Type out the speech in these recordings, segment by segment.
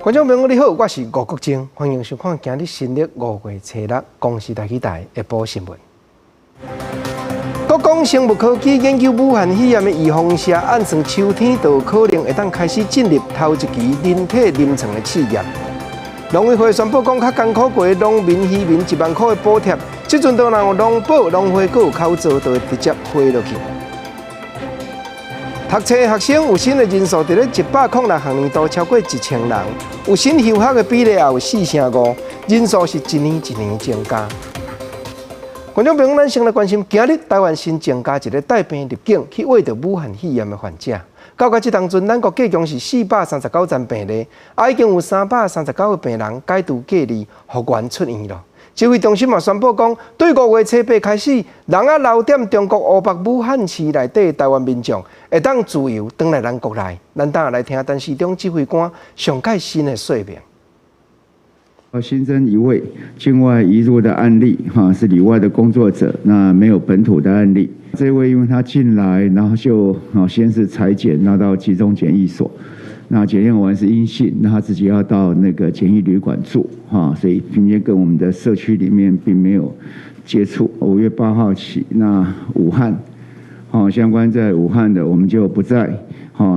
观众朋友你好，我是吴国正，欢迎收看今日新历5月初6公视台台下晡新闻。国光生物科技研究武汉肺炎的预防社，按算秋天就有可能会当开始进入头一期人体临床的试验。农委会宣布讲，较艰苦过的农民渔民1万块的补贴，即阵都若有农保、农会阁有口罩，就会直接飞落去。读册学生有新的人数，伫咧106学年度超过1000人，有新休学的比例也有4成5，人数是一年一年增加。观众朋友，咱先来关心，今日台湾新增加一个带病入境去挖到武汉肺炎的患者。到这当阵，咱国计共是439宗病例，已经有339个病人解除隔离，复原出院了。指挥中心嘛宣布讲，对5月初8开始，人啊留踮中国湖北武汉市内底的台湾民众，会当自由返来咱国内。咱等下来听陈时中指挥官上届新的说明。新增一位境外移入的案例，是里外的工作者，那没有本土的案例。这位因为他进来，然后就先是采检，拿到集中检疫所，那检验完是阴性，那他自己要到那个检疫旅馆住，所以并且跟我们的社区里面并没有接触。5月8号起，那武汉，相关在武汉的，我们就不再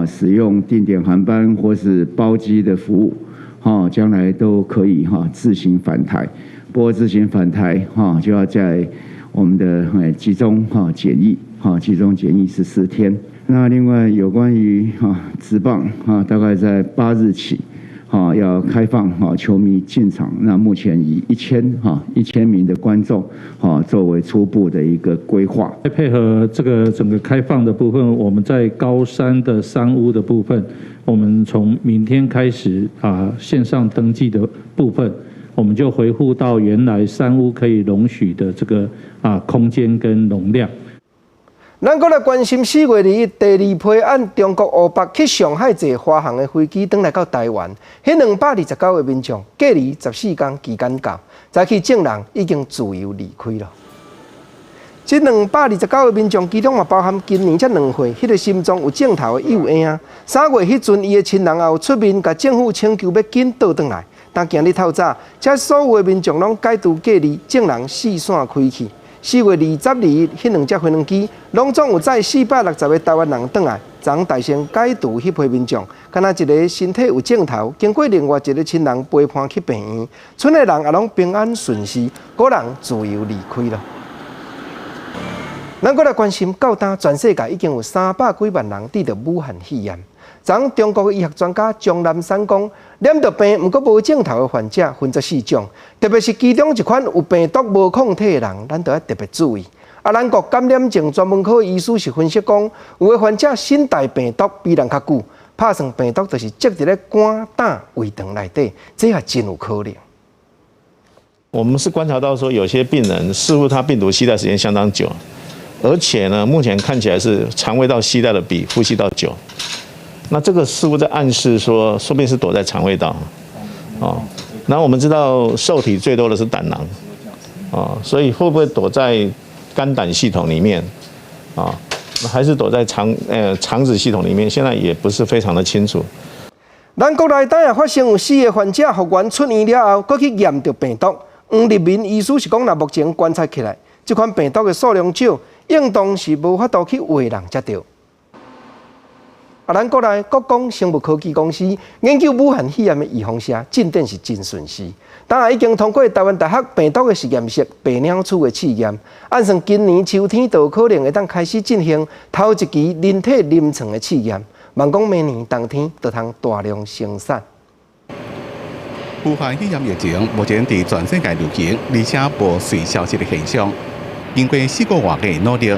使用定点航班或是包机的服务。将来都可以自行返台，不过自行返台就要在我们的集中检疫集中检疫14天。那另外有关于职棒大概在8日起要开放球迷进场，那目前以1000名的观众作为初步的一个规划。配合这个整个开放的部分，我们在高山的山屋的部分，我们从明天开始线上登记的部分，我们就回复到原来山屋可以容许的这个空间跟容量。咱搁来关心4月2日第2批按中国湖北去上海坐华航的飞机，转来到台湾，迄229个民众隔离14天期间到，早起证人已经自由离开了。这229个民众，其中嘛包含今年才2岁，迄个心脏有症头的幼婴。3月迄阵，伊的亲人也有出面，甲政府请求要紧倒转来。但今日透早，这所有的民众拢解除隔离，证人四散开去。4月22日，迄2只飞机机，拢总有载460个台湾人转来。昨大先解除迄批民众，敢若一个身体有症头，经过另外一个亲人陪伴去病院，剩的人也拢平安顺遂，个人自由离开了。咱搁来关心，到今全世界已经有300几万人得到武汉肺炎。昨中国的医学专家钟南山讲，染到病毋过无症头的患者分14种，特别是其中一款有病毒无抗体的人，咱都要特别注意。咱国感染症专门科医师是分析讲，有的患者身带病毒比人较久，拍算病毒就是积伫咧肝、胆、胃肠内底，这也真有可能。我们是观察到说，有些病人似乎他病毒携带时间相当久。而且呢，目前看起来是肠胃道携带的比呼吸道久，那这个似乎在暗示说，说不定是躲在肠胃道，然后我们知道受体最多的是胆囊，所以会不会躲在肝胆系统里面，还是躲在肠子系统里面？现在也不是非常的清楚。咱国内当也发生有4个患者复原出院了后，搁去验到病毒。黄立民医师是讲，目前观察起来，这款病毒的数量少。应当是无法度去为人接到。咱国内国光生物科技公司研究武汉肺炎的预防社进展是真顺遂，当然已经通过台湾大学病毒的实验室白鸟鼠的试验，按算今年秋天就有可能会当开始进行头一期人体临床的试验，望讲明年冬天就通大量生产。武汉肺炎疫情目前在全世界流行，而且无随消息的现象。经过4个月的努力，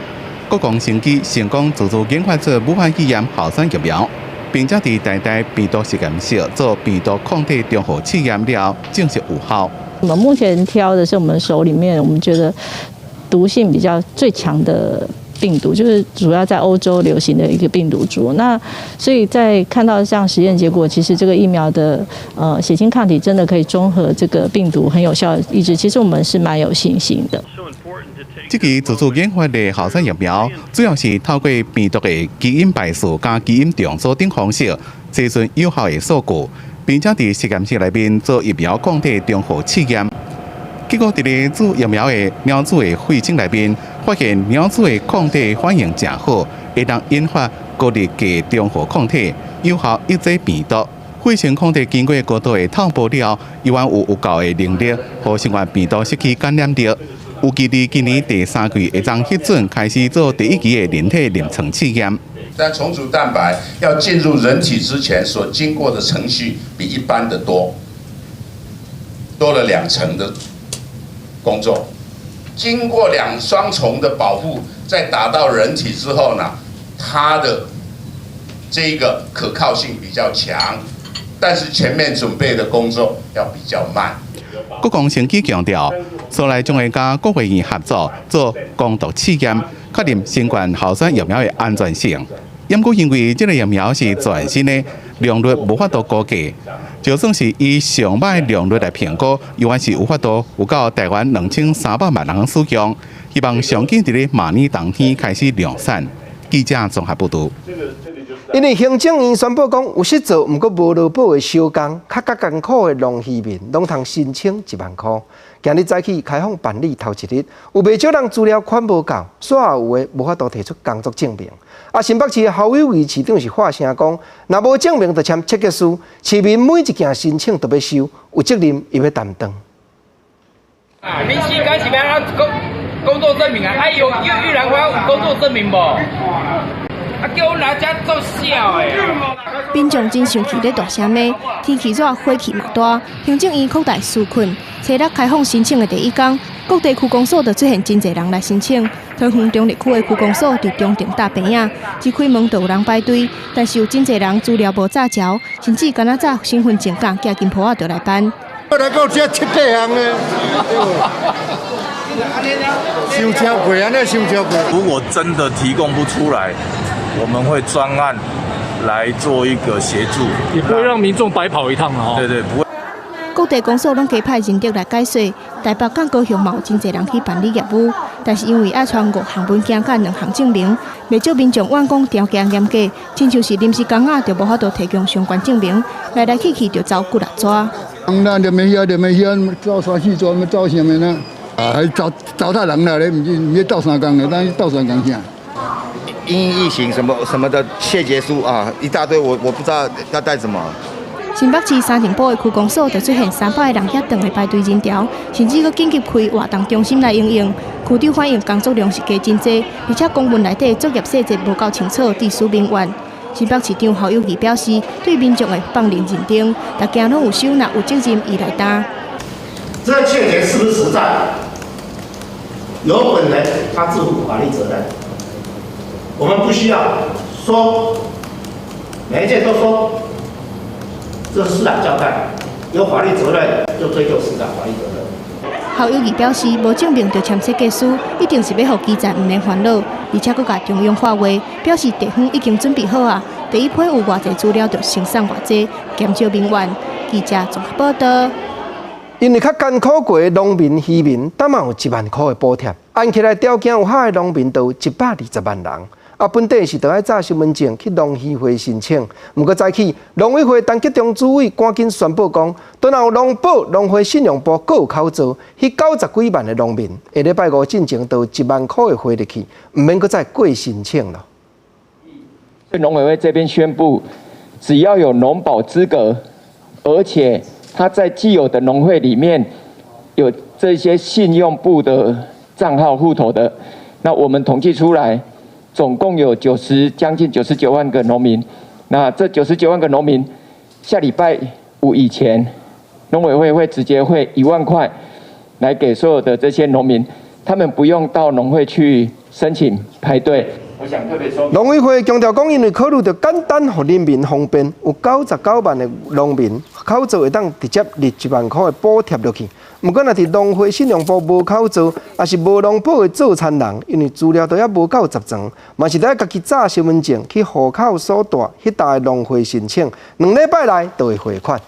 国光生技成功自主研发出武汉肺炎后生疫苗，并且在台大病毒实验室做病毒抗体综合试验了，证实有效。我们目前挑的是我们手里面，我们觉得毒性比较最强的病毒，就是主要在欧洲流行的一个病毒株。那所以在看到这样实验结果，其实这个疫苗的血清抗体真的可以中和这个病毒，很有效的抑制。其实我们是蛮有信心的。这个自主研发的后生疫苗，主要是透过病毒的基因排序加基因重组等方式，提出有效的数据，并且伫实验室内面做疫苗抗体中和试验。结果伫咧做疫苗的鸟鼠的肺晶内面，发现鸟鼠的抗体反应正好，会当引发高日嘅中和抗体，有效抑制病毒。肺性抗体经过高度的透波了，依然有够的能力，互新冠病毒失去感染力。预计伫今年第3季会将核准开始做第1期的人体临床试验。但重组蛋白要进入人体之前所经过的程序比一般的多了2成的工作，经过双重的保护，再打到人体之后呢，它的这个可靠性比较强，但是前面准备的工作要比较慢。国防先期强调，所来将会甲国卫院合作做光毒试验，确认新冠候选疫苗的安全性。因过因为这个疫苗是全新的，良率无法度估计，就算是以上歹良率来评估，依然是无法度有到台湾2300万人使用。希望上紧伫咧明年冬天开始量产。记者综合报道。因为行政院宣布讲，有实做毋过无劳保的小工，较艰苦的农渔民，拢通申请1万块。今日早起开放办理头1日，有袂少人资料款无够，煞有诶无法度提出工作证明。新北市校友会市长是发声讲，若无证明就签切结书，市民每一件申请都要收，有责任伊要担当。你时间是要工作证明啊？有玉兰花有工作证明无？叫我拿遮做笑诶！民众真生气，咧大声骂，天气热，火气嘛大。行政院扩大纾困，初日开放申请的第1天，各地区公所就出现真侪人来申请。桃园中立区的区公所伫中庭大平影，一开门就有人排队，但是有真侪人资料无查交，甚至敢若早身份证甲寄金铺仔就来办。我来到这7个人呢，伤超过，安尼伤超过。如果真的提供不出来，我们会专案来做一个协助，也不会让民众白跑一趟啊。对，不会。各地公所拢加派人力来解说，台北甲高雄嘛有真侪人去办理业务，但是因为要传5项文件甲2项证明，袂少民众怨讲条件严格，亲像是临时工仔就无法度提供相关证明，来去就走几6抓。咱就没遐，走3、4抓，走啥物呢？还糟蹋人了咧，唔是斗3工咧，咱斗3工啥？因疫情什么的谢节书啊，一大堆，我不知道要带什么。新北市三重埔的区公所就出现300个人遐长的排队人潮，甚至佫紧急开活动中心来营运。区长反映工作量是加真济，而且公文内底作业细节无够清楚，地书明怨。新北市长侯友宜表示，对民众的放任认定，大家拢有收纳，有责任伊来担。这确切是不是实在？有本人他自负法律责任。我们不需要说每一件都说这是市长交代，有法律责任就追究市长法律责任。侯友宜表示，无证明就签设计书，一定是要互基层唔免烦恼，而且佫甲中央化话，表示地方已经准备好啊。第一批有偌济资料，就先送偌济，减少民怨。记者综合报道。因为较艰苦过的农民、渔民，当嘛有1万块的补贴，按起来条件有好的农民都有120万人。本地是都要查身份证去农渔会申请，不过早起农委会陈吉中主委赶紧宣布讲，都有农保、农会信用部各有口罩，迄90几万的农民，下礼拜5进前都有1万块的回入去，唔免再过申请了。农委会这边宣布，只要有农保资格，而且他在既有的农会里面有这些信用部的账号户头的，那我们统计出来。总共有将近99万个农民，那这99万个农民，下礼拜5以前，农委会会直接汇1万块来给所有的这些农民，他们不用到农会去申请排队。我想特别说，农委会强调讲，因为考虑到简单，互人民方便，有99万的农民口罩会当直接入1万块的补贴落去。不过，若伫农会信用部无口罩，也是无农保的做餐人，因为资料都还无够10张，嘛是得家己查身份证去户口所在迄搭的农会申请，2礼拜内就会汇款。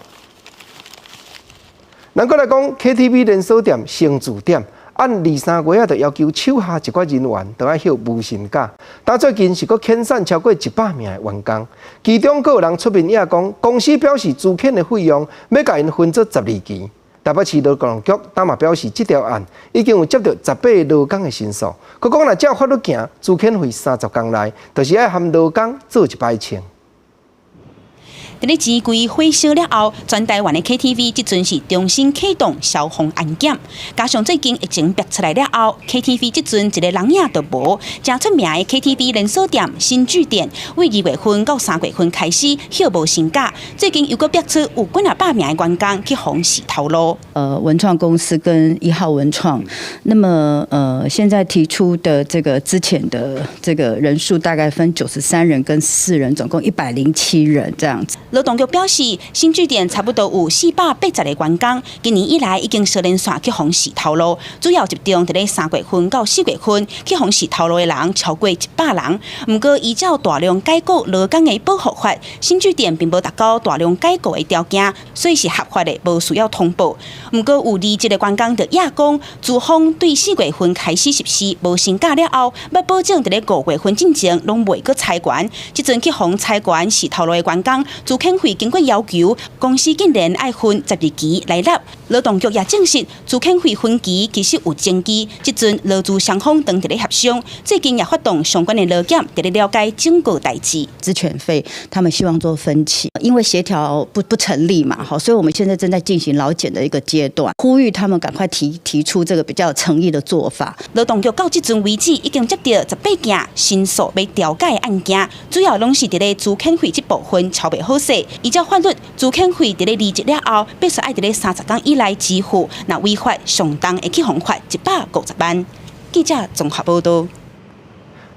咱过来讲 KTV 连锁店星住店，按2-3月就要求手下一寡人员都要休无薪假。但最近是佫遣散超过100名的员工，其中佫有人出面也讲，公司表示资遣的费用要甲因分做12期。台北市劳动局当嘛表示，这条案已经有接到18个劳工的申诉。佮讲若照法律行，资遣费30天内，就是要含劳工做一摆清。伫咧钱柜火烧了后，全台湾的 KTV 即阵是重新启动消防安检，加上最近疫情爆出来了后 ，KTV 即阵一个人影都无。正出名的 KTV 连锁店新据点，为2月份到3月份开始休无薪假，最近又搁爆出有几啊百名的员工去红洗头路。文创公司跟1号文创，那么现在提出的这个之前的这个人数大概分93人跟4人，总共107人这样子。劳动局表示，新据点差不多有480个员工，今年以来已经小连续去红洗头路，主要集中伫咧3月份到4月份去红洗头路的人超过100人。不过，依照大量解雇劳工的保护法，新据点并无达到大量解雇的条件，所以是合法的，无需要通报。不过，有27个员工就也讲，资方对4月份开始实施无薪假了后，要保证伫咧5月份之前拢袂搁裁员。即阵去红裁员洗头路的员工，资遣费经过要求，公司竟然爱分12期来纳。劳动局也证实，资遣费分期其实有前期。即阵劳资双方当伫咧协商，最近也发动相关的劳检，伫咧了解整个代志。资遣费他们希望做分期，因为协调不成立嘛，好，所以我们现在正在进行劳检的一个阶段，呼吁他们赶快提出这个比较有诚意的做法。劳动局到即阵为止，已经接到18件申诉被调解的案件，主要拢是伫咧资遣费这部分超袂好势。依照法律，资遣费伫咧离职了后，必须爱伫咧30天以内支付，若违法上当会去罚款150万。记者综合报道。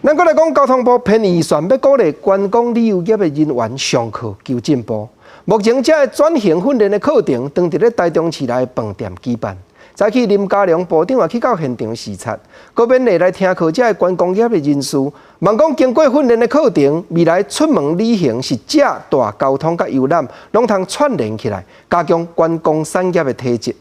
咱过来讲，交通部偏预算要鼓励观光旅游业的人员上课求进步。目前这个转型训练的课程，当伫咧台中市内饭店举办。早起林佳龙部长也去到现场视察，各勉励来听课这个观光业的人士，问讲经过训练的课程，未来出门旅行是这大交通甲游览，拢通串联起来，加强观光产业的体质。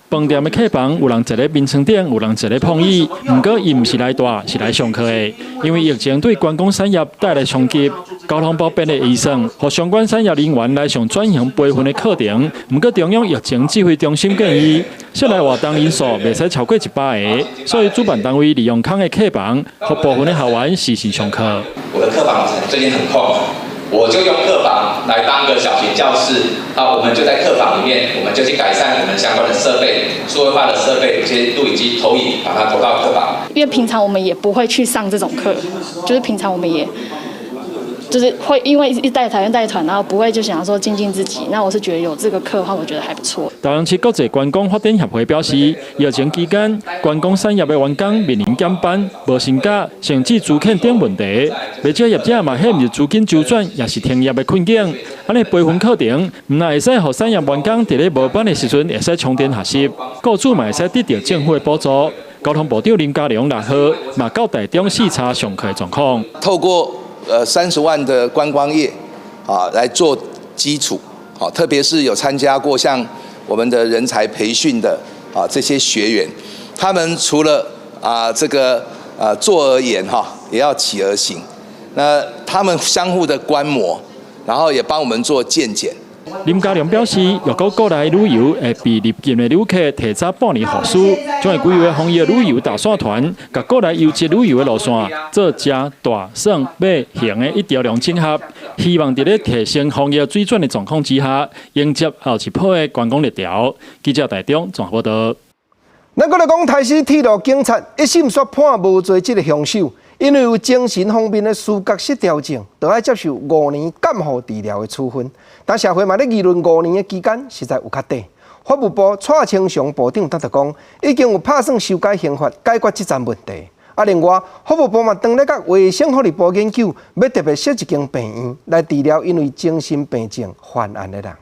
饭店的客房有人坐咧眠床顶，有人坐咧碰椅，不过伊唔是来住，是来上课的。因为疫情对观光产业带来冲击，交通部编的预算，和相关产业人员来上转型培训的课程。不过中央疫情指挥中心建议，室内活动人数袂使超过100个，所以主办单位利用空的客房，和部分的校员实时上课。我的课房最近很空。我就用课房来当个小型教室，我们就在课房里面，我们就去改善我们相关的设备，数位化的设备，有些录影机、投影，把它投到课房。因为平常我们也不会去上这种课，就是平常我们也就是会因为一带团然后不会就想要说精进自己。那我是觉得有这个课的话，我觉得还不错。台中市国际观光发展协会表示，疫情期间观光产业的员工面临减班、无薪假、甚至资遣等问题，不少业者嘛陷入资金周转也是停业的困境。安尼培训课程，唔但会使让产业员工伫咧无班的时阵会使充电学习，雇主嘛会使得到政府的补助。交通部长林佳龙6号嘛到台中视察上课的状况，透过30万的观光业来做基础，特别是有参加过像我们的人才培训的这些学员，他们除了这个坐而言也要起而行，那他们相互的观摩，然后也帮我们做健检。林佳龙表示，若果国内旅游会比入境的旅客提早半年复苏，将会规划防疫旅游大线团，甲国内优质旅游的路线做正大省尾行的一条龙整合，希望在咧提升防疫水准的状况之下，迎接后一波的观光热潮。记者台中综合报道。咱过来讲，台市铁路警察一审宣判无罪这个凶手，因为有精神方面的思觉失调症，就要接受5年监护治疗的处分。但社会嘛咧议论5年的期间实在有较短。法务部蔡清祥部长他就讲，已经有打算修改刑法，解决这层问题。另外，法务部嘛当咧甲卫生福利部研究，要特别设一间病院来治疗因为精神病症犯案的人。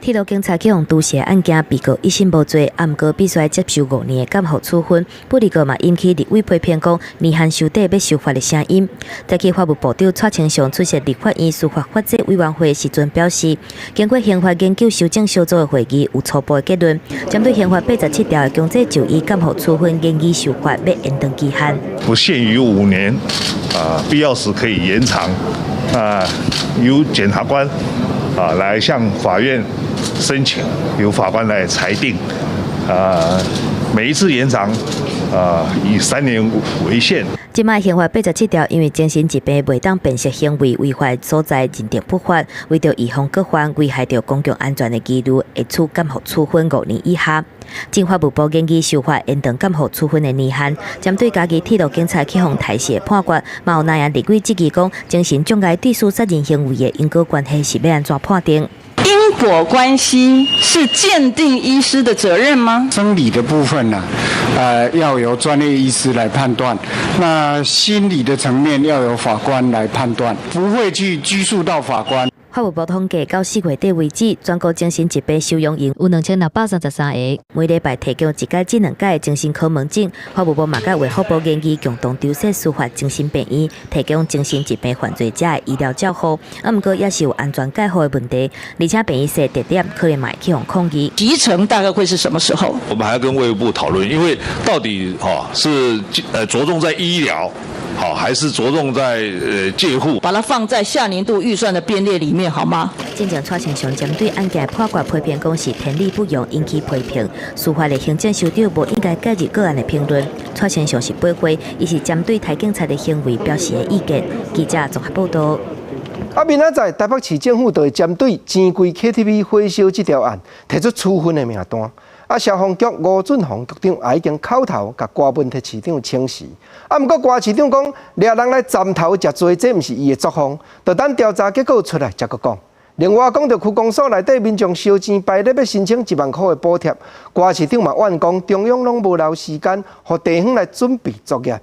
铁路警察去向都市案件被告一审无罪，毋过必须接受5年的监护处分。不过嘛引起立委批评讲年限收底要修法的声音。在去法务部长蔡清祥出席立法院司法法制委员会时阵表示，经过刑法研究修正小组的会议有初步的结论，针对刑法87条的强制就医监护处分建议修法要延长期限，不限于5年，必要时可以延长，由检察官来向法院申请，由法官来裁定，每一次延长，以3年为限。即卖刑法87条，因为精神疾病袂当辨识行为违法所在认定不法，为着预防各犯危害到公共安全的纪律，会处监护处分5年以下。经法务部建议修法延长监护处分的年限，针对家己铁路警察去向台视的判决，嘛有内容立委质疑讲，精神障碍对诉杀人行为的因果关系是要安怎判定？因果关系是鉴定医师的责任吗？生理的部分呢，要由专业医师来判断；那心理的层面要由法官来判断，不会去拘束到法官。法务部统计到4月底为止，全国精神疾病收容营有2633个，每礼拜提供1届至2届精神科门诊。法务部嘛甲卫福部建议共同调设司法精神病院，提供精神疾病犯罪者的医疗照护。不过也是有安全介护的问题，而且病院设地点可能嘛会去向抗议。集成大概会是什么时候？我们还要跟卫福部讨论，因为到底是着重在医疗。好，还是着重在戒护，把它放在下年度预算的编列里面，好吗？检察蔡清祥针对案件判决批评讲是天理不容，引起批评。司法的行政首长无应该介入个案的评论。蔡清祥是驳回，伊是针对台警察的行为表示的意见。记者综合报道。明仔载台北市政府就会针对钱柜 KTV 火烧这条案提出处分的名单。消防局吴俊宏局长也已经口头甲瓜分特市长请示。不过瓜市长讲，掠人来斩头食罪，这毋是伊的作风，就等调查结果出来才阁讲。另外讲到区公所内底民众烧钱排咧要申请1万块的补贴，瓜市长嘛怨讲中央拢无留时间，互地方来准备作业。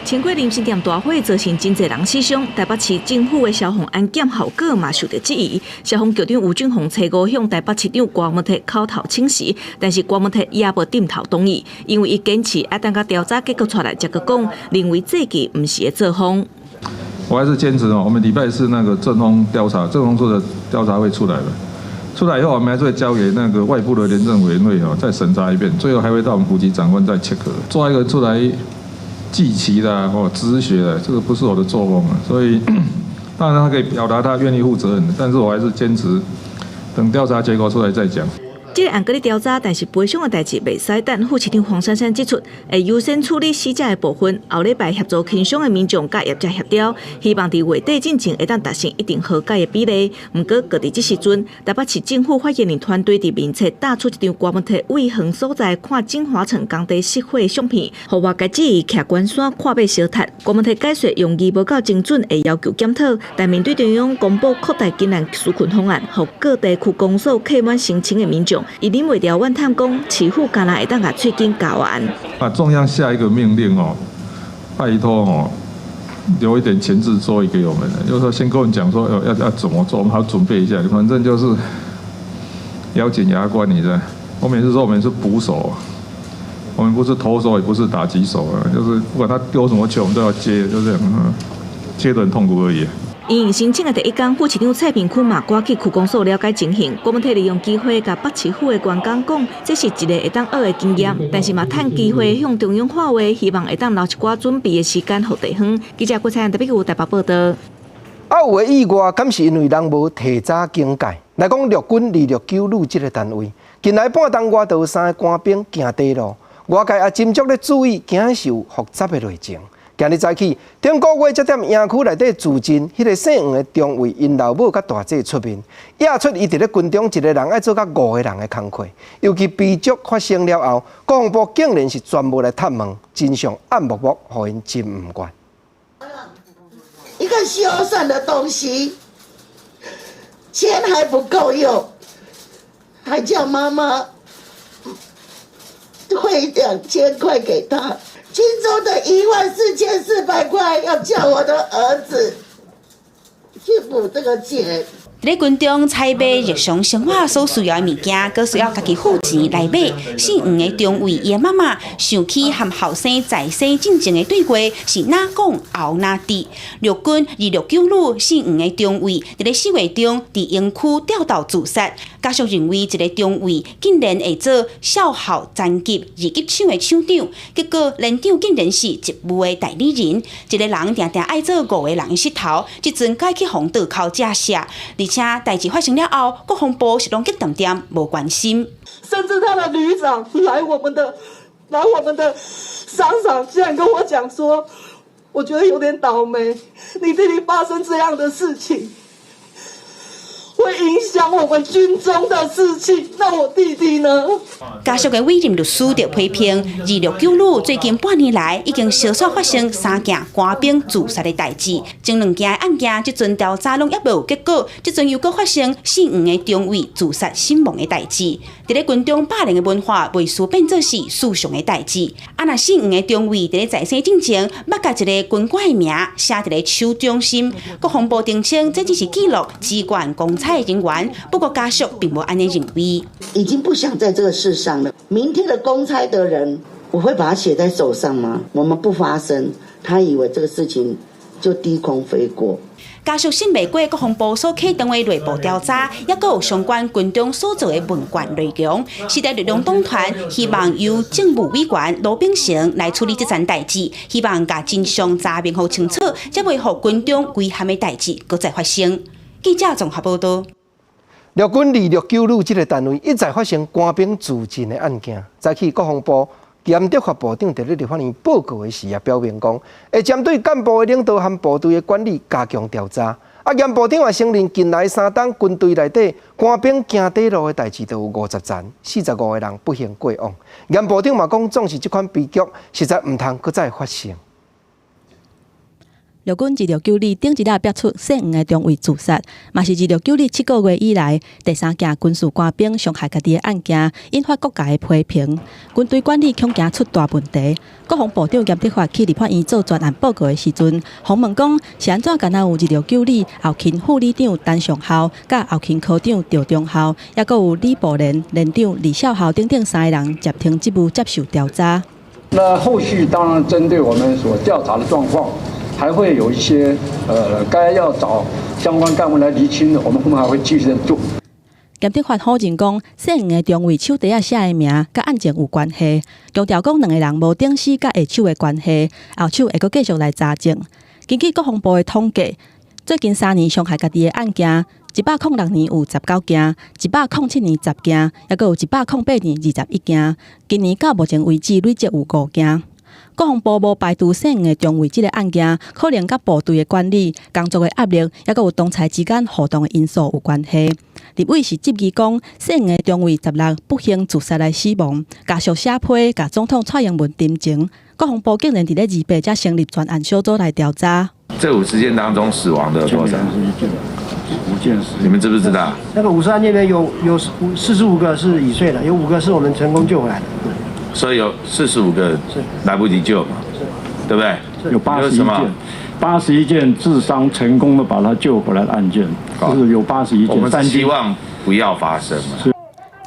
千贵林森店大火造成真侪人死伤，台北市政府的消防安检效果嘛受到质疑。消防局长吴俊宏初5向台北市长郭文特口头请示，但是郭文特也无点头同意，因为伊坚持要等到调查结果出来才个讲，认为这个不是的作风。我还是坚持我们礼拜4那个政风调查，政风处的调查会出来了。出来以后，我们还是会交给那个外部的廉政委员会再审查一遍，最后还会到我们户籍长官再 check。抓一个出来祭旗的止血的，这个不是我的作风啊，所以当然他可以表达他愿意负责任，但是我还是坚持等调查结果出来再讲。这个案搁咧调查，但是悲伤的代志袂使等。副市长黄珊珊指出，会优先处理死者的部分，后礼拜协助轻伤的民众甲业者协调，希望伫月底进前会当达成一定和解的比例。不过，搁伫这时阵，台北市政府发言人团队伫面册打出一张郭文特位横所在看金华城工地熄火的相片，互外界质疑徛关山看被烧塌。郭文特解说用字无够精准，会要求检讨。但面对中央公布扩大金兰纾困方案，互各地区公所客满申请的民众。伊忍袂了怨叹讲，市府干那会当甲喙紧咬完。中央下一个命令拜托留一点前置作业给我们，就是说先跟我们讲说要怎么做，我们好准备一下。反正就是咬紧牙关，你知道。我每次说我们是捕手，我们不是投手，也不是打击手啊，就是不管他丢什么球，我们都要接，就这样，接得很痛苦而已。因申请的第一天，副市长蔡平坤嘛赶去区公所了解情形。郭文特利用机会甲北市府的员工讲，这是一个会当学的经验，但是嘛趁机会向中央化话，希望会当留一寡准备的时间给地方。记者郭彩安特别有台北报道。有的意外，敢是因为人无提早警戒。来讲陆军269旅这个单位，近来半冬外就有3个官兵行地路，外界也斟酌咧注意，惊是有复杂的内情。今日早起，顶个月才踮营区内底驻阵，迄个姓黄的中尉因老母甲大姐出面，也出伊伫咧军中一个人爱做甲5个人的工课。尤其悲剧发生了后，国防部竟然是专门来探问，真相暗默默，互因真唔惯。一个修缮的东西，钱还不够用，还叫妈妈汇2000块给他。其中的14400块要叫我的儿子去补这个钱。在军中采买日常生活所需要的物件，佮需要家己付钱来买。姓黄的中尉伊妈妈想起和后生在生进前的对话是哪讲后哪滴。陆军269旅姓黄的中尉，在4月中伫营区掉头自杀。家属认为，这个中尉竟然会做校校战级2级厂的厂长，结果连长竟然是职务的代理人。一个人定定爱做5个人的膝头，即阵该去防倒口假设。而且代志发生了后，国防部是拢激动点无关心，甚至他的旅长来我们的商场，竟然跟我讲说，我觉得有点倒霉，你弟弟发生这样的事情，会影响我们军中的士气。那我弟弟呢？家属的委任律师就批评269旅最近半年来已经少数发生3件官兵自杀的代志，前2件案件即阵调查拢也无结果，即阵又搁发生姓黄的中尉自杀身亡的代志。伫咧军中霸凌的文化，未输变做是事上的代志。若姓黄的中尉伫咧在生之前，捌甲一个军官的名写伫咧手掌心，国防部澄清这只是记录机关公差人员，不过家属并无安尼认为，已经不想在这个世上了。明天的公差的人，我会把它写在手上吗？我们不发声，他以为这个事情就低空飞过。家属信未过国防部所启动的内部调查，也佫有相关军中所做的问卷内容。时代力量党团希望由政务委员罗秉成来处理这件代志，希望把真相查明好清楚，才袂互军中危险的代志佫再发生。记者综合报道。陆军269旅这个单位一再发生官兵自尽的案件。早起国防部严德发部长在立法院报告的时也表明讲，会针对干部的领导和部队的管理加强调查。严部长也承认，近来3档军队内底官兵行底路的代志都有50件，45个人不幸过往。严部长嘛讲，总是这款悲剧实在唔通搁再发生。陆军269旅顶一日逼出姓黄的中尉自杀，嘛是269旅7个月以来第3件军事官兵伤害家己的案件，引发各界的批评。军队管理恐惊出大问题。国防部长严德发去立法院做专案报告的时阵，询问讲是安怎敢若有269旅后勤副理长陈上校、甲后勤科长赵忠孝，也佫有李部连长李孝孝等等3个人接听职务接受调查。那后续当然针对我们所调查的状况。还会有一些该要找相关干部来厘清的，我们后面还会继续的做。严德发否认讲，姓黄的中尉手底下写的名，甲案件有关系，强调讲2个人无顶死甲下手的关系，后手会阁继续来查证。根据国防部的统计，最近3年伤害家己的案件，106年有19件，107年10件，也阁有108年21件，今年到目前为止累积有5件。国防部无排除姓黄的中尉这个案件，可能甲部队的管理、工作的压力，也佮有同才之间互动的因素有关系。立委是质疑讲，姓黄的中尉16不幸自杀来死亡，家属写批，甲总统蔡英文တင်情。国防部竟然伫咧28才成立专案小组来调查。这50件当中死亡的有多少？5件，你们知不知道？那个50案里面有45个是已睡的，有5个是我们成功救回来的。所以有45个来不及救嘛，对不对？有81件致伤成功的把他救回来的案件，就是有81件。我们希望不要发生嘛。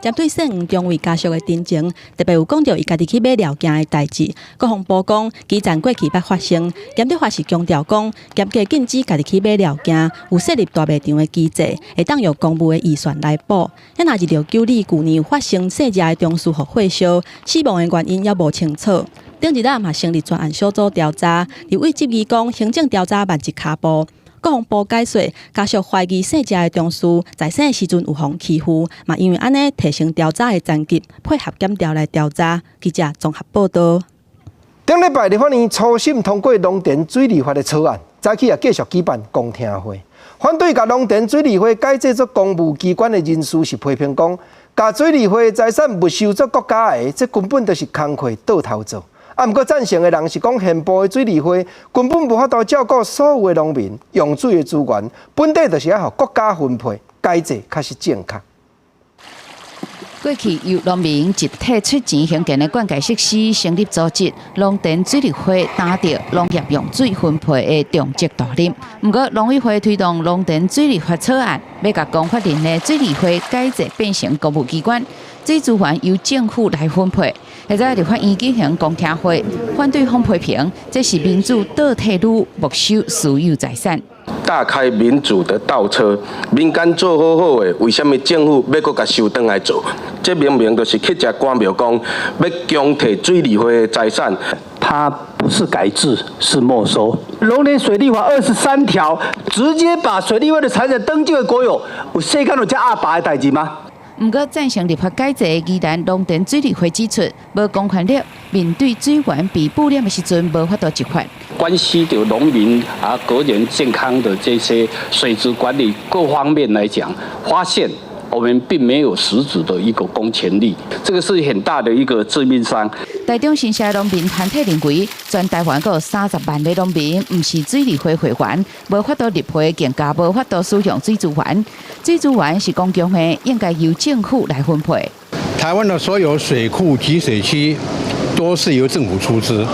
针对姓黄中尉家属的တင်情，特别有讲到伊家己去买料件的代志。国防部讲，基层过去捌发生，严德发是强调讲，严格禁止家己去买料件，有设立大卖场的机制，会当用公务的预算来补。若269旅去年有发生细只的中枢核火烧，死亡的原因也无清楚。顶一日嘛成立专案小组调查，立委质疑讲，行政调查慢一脚步。国防部解说，家属怀疑细只的中枢在生的时阵有互欺负，嘛因为安尼提升调查的层级，配合检调来调查。记者综合报道。顶礼拜立法院初审通过农田水利法的草案，早起也继续举办公听会。反对甲农田水利法改制作公务机关的人士是批评讲，甲水利法财产没收作国家的，这根本就是工课倒头做。不过赞成的人是讲，现部的水利法根本无法度照顾所有的农民用水的资源，本地就是要互国家分配，改制较是正确。过去由农民集体出钱兴建的灌溉设施成立组织农田水利会，担着农业用水分配的重责大任。不过，农委会推动农田水利法草案，要把公法人的水利会改制变成公务机关，水资源由政府来分配。现在立法院举行公听会，反对方批评这是民主倒退路，没收私有财产。大开民主的倒车，民间做好好的，为什么政府要搁甲收回来做？这明明就是去食官庙讲，要强摕水利会的财产。它不是改制，是没收。农田水利法23条，直接把水利会的财产登记为国有，有世间有这阿爸的代志吗？不过，赞成立法改制的宜兰农田水利会指出，无公权力面对水源被污染的时阵，无法度执法。关系到农民个人健康的这些水质管理各方面来讲，发现我们并没有实质的一个公权力，这个是很大的一个致命伤。台中新社农民团体认为，全台湾有30万的农民不是水利会会员，无法度立会，更加无法度使用水资源。水资源是公共的，应该由政府来分配。台湾的所有水库集水区都是由政府出资，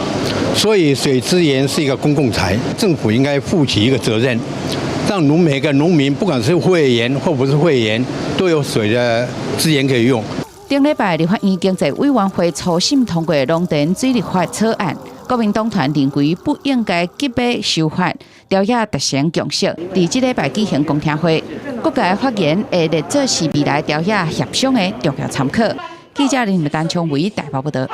所以水资源是一个公共财，政府应该负起一个责任，让每个农民，不管是会员或不是会员，都有水的资源可以用。顶礼拜，立法院经济委员会初审通过农田水利法草案，国民党团认为不应该急迫修法，朝野达成共识。在这礼拜举行公听会，各界发言会列作是未来朝野协商的重要参考。记者林丹琼为台北报道。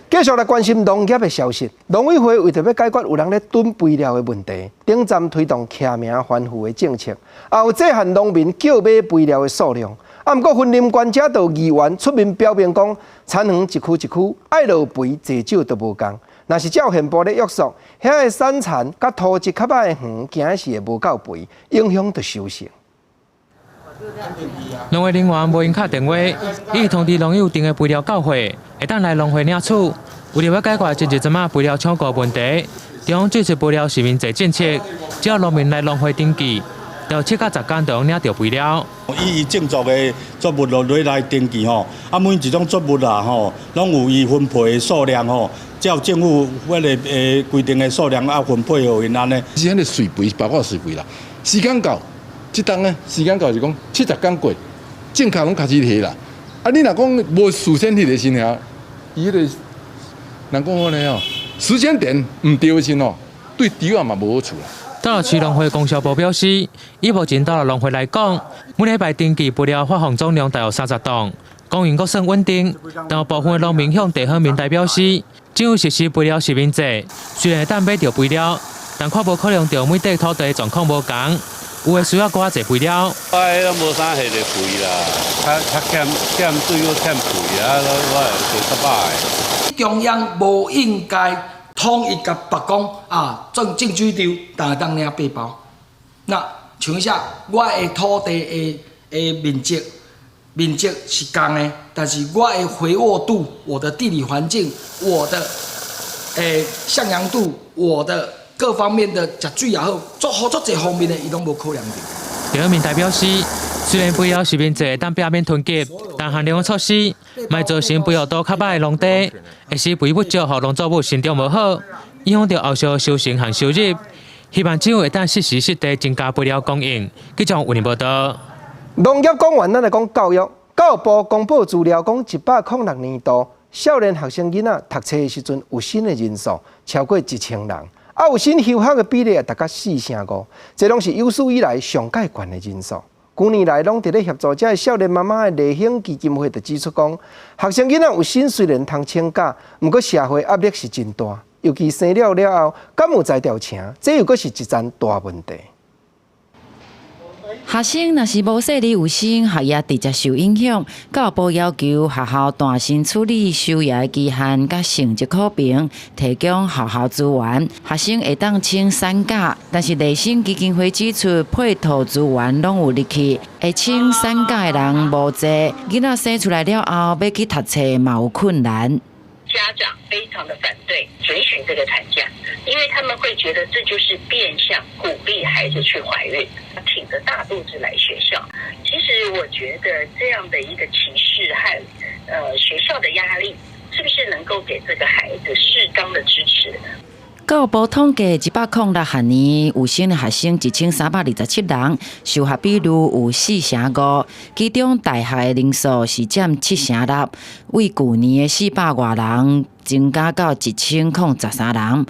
继续来关心农业的消息。农委会为着要解决有人咧囤肥料的问题，顶站推动徛名还富的政策，也有制限农民购买肥料的数量。啊，不过分林官者到议员出面表明讲，产园一区一区爱落肥济少都无共。若是照现部咧约束，遐个产产甲土质较歹的园，惊是会无够肥，影响就收成。农会人员无用敲电话，伊通知农友订的肥料到货，会当来农会领取。为了要解决前一阵肥料抢购问题，中央推出肥料实名制政策，只要农民来农会登记，到7到10天就能领到肥料。以正作的作物落来登记吼，啊每一种作物啦吼，拢有伊分配的数量吼，照政府规定的数量啊分配互因安尼。是安尼水肥，包括水肥啦，时间到。即当呢，时间到是讲70天过，正确拢开始摕啦。啊，你若讲无事先摕的时候，伊迄个人讲安尼哦，时间点唔对的时候，对猪啊嘛无好处啦。到了区农会供销部表示，以目前到了农会来讲，每礼拜登记肥料发放总量大约30吨，供应阁算稳定。但有部分的农民向地方民代表示，政府实施肥料实名制，虽然会当买到肥料，但看无可能着每块土地的状况无同。有诶需要搁较侪肥料，我无啥下个肥啦，较欠水，搁欠肥啊，我做失败。中央无应该统一甲别讲啊，种水稻，但系当领8包。那像一下，我的土地的面积是共的，但是我的肥沃度、我的地理环境、我的向阳度、我的各方面的食水也好，做好多方面的，伊拢无考量到。地方民代表示，虽然肥料实名制当避免囤积，但限量的措施，卖造成肥沃度较歹的农地，会使肥不足，互农作物成长无好，影响到后续收成和收入。希望政府会当适时适地增加肥料供应。记者为您报道。农业讲完，咱来讲教育。教育部公布资料讲，106年度少年学生囡仔读册的时阵，有新的人数超过1000人。啊，有新休学的比例也达到4.5%，这拢是有史以来上界悬的人数。旧年来，拢伫咧协助这些少年妈妈的励兴基金会就指出讲，学生囡仔有薪虽然通请假，不过社会压力是真大，尤其生了后，敢有才调请，这又阁是一桩大问题。学生若是无说理有心，学业直接受影响。教育部要求学校弹性处理修业期限，甲成绩可评，提供学校资源，学生会当请产假。但是励兴基金会指出，配套资源拢有入去，会请产假的人无侪，囡仔生出来了后要去读册嘛有困难。家长非常的反对准许这个产假，因为他们会觉得这就是变相鼓励孩子去怀孕，挺着大肚子来学校。其实是我觉得这样的一个歧视和学校的压力，是不是能够给这个孩子适当的支持？教育部统计106学年有生的学生1327人，受学比率有4%5，其中大学的人数是占7%6，为去年的400多人增加到1013人。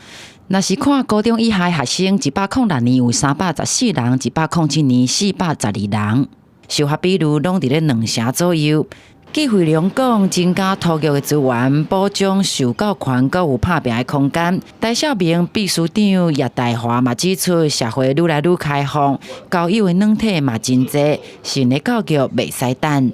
若是看高中以下学生，106年有314人，107年412人，受学比率拢伫咧2%左右。纪惠良讲，增加托育的资源，保障受教权阁有拍拼的空间。戴孝明秘书长叶大华嘛指出，社会愈来愈开放，交友的软体嘛真多，新的教育袂使等。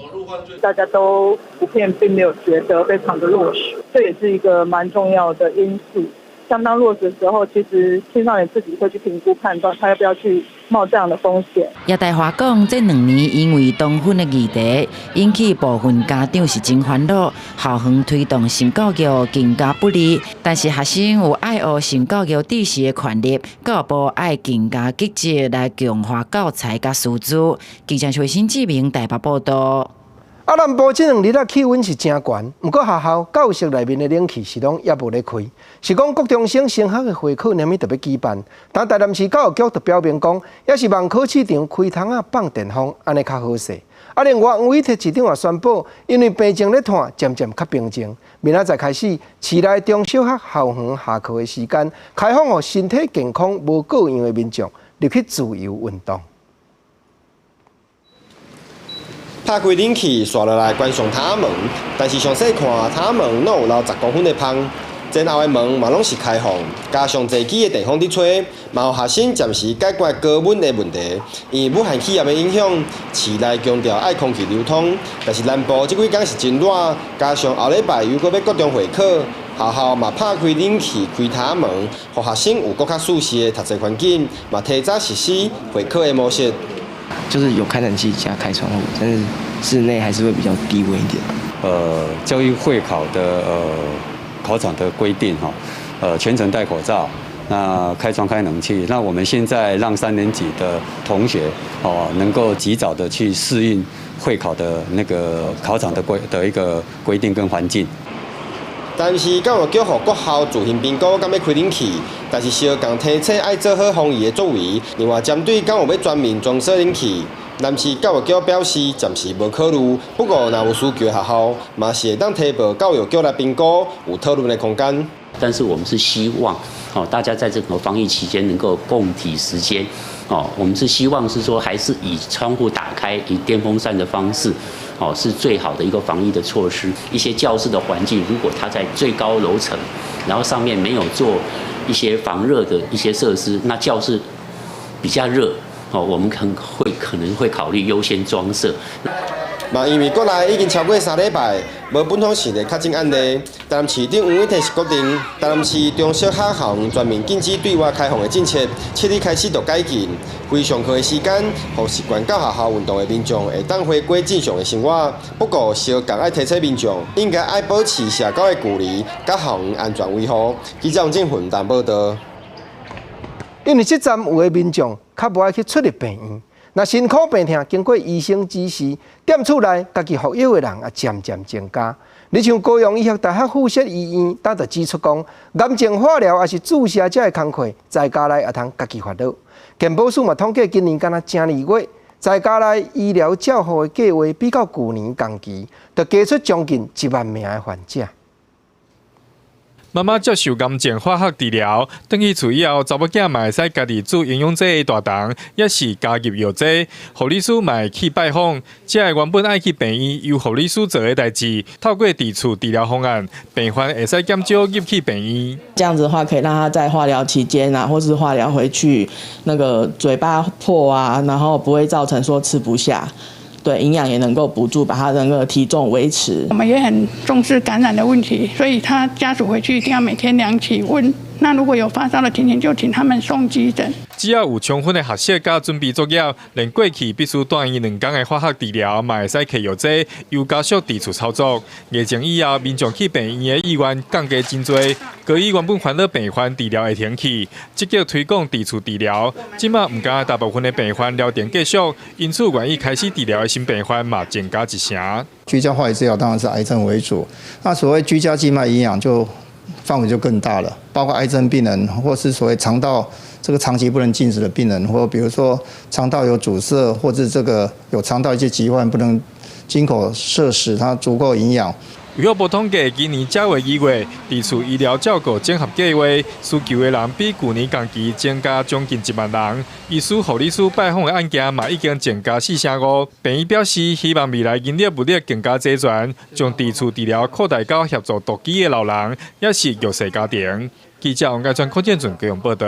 大家都普遍并没有觉得非常的落实，这也是一个蛮重要的因素。相当落实的时候，其实青少年自己会去评估判断，他要不要去冒这样的风险。叶大华讲，这2年因为同婚的议题，引起部分家长是真烦恼，校方推动性教育更加不利。但是学生有爱学性教育知识的权利，教育部爱更加积极来强化教材甲师资。记者崔新志明台北报道。南部这2日气温是真悬，不过学校教室内面的冷气是拢也无咧开，是讲国中生升学的会考连咪特别举办，但台南市教育局就表明讲，也是望考试场开窗啊放电风，安尼较好势。另外黄伟哲市长也宣布，因为病情咧喘，渐渐较平静，明仔载开始，市内中小学校园下课的时间开放，予身体健康无各样的民众入去自由运动。拍开冷气，刷落来关上塔门，但是详细看塔门拢有留10公分的芳，前后的门嘛拢是开放，加上座机的地方伫吹，嘛有学生暂时解决高温的问题。因为武汉气压的影响，市内强调爱空气流通，但是南部这几天是真热，加上后礼拜又搁要国中会考，学校嘛拍开冷气、开塔门，予学生有更较舒适的读册环境，嘛提早实施会考的模式。就是有开冷气加开窗户，但是室内还是会比较低温一点。教育会考的考场的规定全程戴口罩，那开窗开冷气。那我们现在让3年级的同学能够及早的去适应会考的那个考场的一个规定跟环境。但是教育局予各校自行评估敢要开冷气，但是小共提醒爱做好防疫的作为。另外，针对敢有要全面装设冷气，南市教育局表示暂时无考虑。不过，若有需求的学校，嘛是会当提报教育局来评估，有讨论的空间。但是我们是希望，大家在这个防疫期间能够共体时艰。我们是希望是说，还是以窗户打开、以电风扇的方式，是最好的一个防疫的措施。一些教室的环境，如果它在最高楼层，然后上面没有做一些防热的一些设施，那教室比较热，我们可能会考虑优先装设。嘛，因为国内已经超过3礼拜无本土性的确诊案例，台南市长黄伟哲是决定，台南市中小学校园全面禁止对外开放的政策，7日开始就解禁，非上课的时间，让习惯到学校运动的民众会当回归正常的生活。不过，小共爱提醒民众，应该爱保持社交的距离，甲校园安全维护。记者王正混淡报道。因为这站有的民众较无爱去出入病院。若辛苦病痛，经过医生指示，踮厝内家己服药的人也渐渐增加。你像高雄医学大学附设医院，他就指出讲，癌症化疗也是注射者的工课，在家内也通家己发疗。健保署嘛统计，今年敢若正2月，在家内医疗照护的计划比较去年同期，就加出将近1万名的患者。妈妈接受癌症化学治疗，回去厝以后，查某囝嘛会使家己煮营养剂的大肠，也是加入药剂。护理师嘛会去拜访，这个原本爱去病院由护理师做的代志，透过伫厝治疗方案，病患会使减少入去病院。这样子的话，可以让他在化疗期间啊，或是化疗回去，那个嘴巴破啊，然后不会造成说吃不下。对，营养也能够补助，把他的那个体重维持。我们也很重视感染的问题，所以他家属回去一定要每天量体温，那如果有发烧的情形，就请他们送急诊。只要有充分的学习甲准备作业，连过去必须住院2天的化学治疗，嘛会使摕药剂，又加速伫厝操作。疫情以后，民众去病院的意愿降低真多，高于原本烦恼病患治疗会停去，积极推广伫厝治疗。即马唔敢大部分的病患疗程继续，因此愿意开始治疗的新病患嘛增加1成。居家化疗治疗当然是癌症为主，那所谓居家静脉营养就范围就更大了，包括癌症病人，或是所谓肠道这个长期不能进食的病人，或比如说肠道有阻塞，或者这个有肠道一些疾患不能经口摄食，它足够营养。卫福部统计，今年10月、2月，伫厝医疗照顾整合计划需求的人比去年同期增加将近1万人。医师、护理师拜访的案件嘛已经增加4成5。病院表示，希望未来人力物力更加齐全，将伫厝治疗扩大到协助独居的老人，也是弱势家庭。记者王家川、柯建准高雄报道。